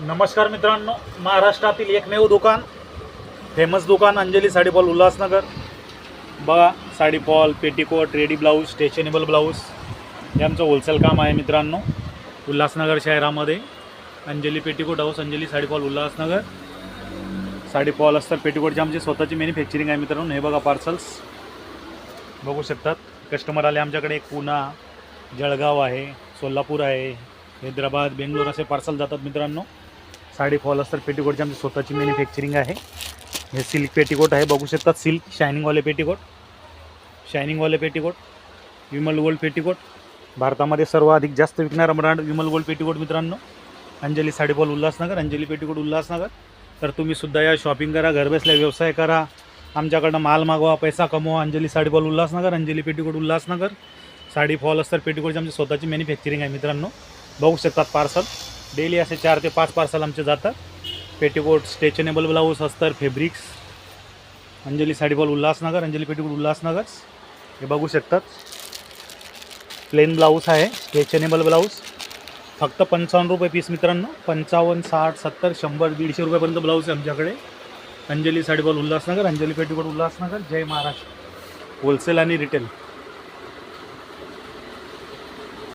नमस्कार मित्रांनो, महाराष्ट्रातील एकमेव दुकान, फेमस दुकान अंजली साडी फॉल उल्हासनगर. बघा, sari fall, petticoat, ready blouse, stretchable blouse हे आमचं होलसेल काम आहे मित्रांनो. उल्हासनगर शहरामध्ये Anjali petticoat house, Anjali sari fall Ulhasnagar. Sari fall असतात, पेटीकोटची आमची स्वतःची मॅन्युफॅक्चरिंग आहे मित्रांनो. हे बघा, पार्सल्स बघू शकतात. कस्टमर आले आमच्याकडे. पुणा, जळगाव आहे, सोलापूर आहे, हैदराबाद, बेंगलोर असे पार्सल जातात मित्रांनो. साडी फॉल असतात, पेटीकोटची आमची स्वतःची मॅन्युफॅक्चरिंग आहे. हे सिल्क पेटीकोट आहे, बघू शकतात. सिल्क शायनिंगवाले पेटीकोट, शायनिंगवाले पेटीकोट, विमल गोल्ड पेटीकोट. भारतामध्ये सर्वाधिक जास्त विकणारा ब्रँड विमल गोल्ड पेटीकोट मित्रांनो. Anjali sari fall Ulhasnagar, Anjali petticoat Ulhasnagar. तर तुम्ही सुद्धा या, शॉपिंग करा, घरबसल्या व्यवसाय करा, आमच्याकडनं माल मागवा, पैसा कमवा. Anjali sari fall Ulhasnagar, Anjali petticoat Ulhasnagar. Sari fall असतात, पेटीकोटची आमची स्वतःची मॅन्युफॅक्चरिंग आहे मित्रांनो. बघू शकतात. पार्सल डेली असे 4 ते 5 पार्सल आमचे जातात. पेटीकोट, स्ट्रेचेबल ब्लाऊज, अस्तर, fabrics. Anjali sari fall Ulhasnagar, Anjali petticoat Ulhasnagar. हे बघू शकतात. प्लेन ब्लाऊज आहे, स्ट्रेचेबल ब्लाऊज. फक्त 55 रुपये पीस मित्रांनो. 55, 60, 70, 100, 150 रुपयापर्यंत ब्लाऊज आहे आमच्याकडे. Anjali sari fall Ulhasnagar, Anjali petticoat Ulhasnagar. जय महाराष्ट्र. होलसेल आणि रिटेल.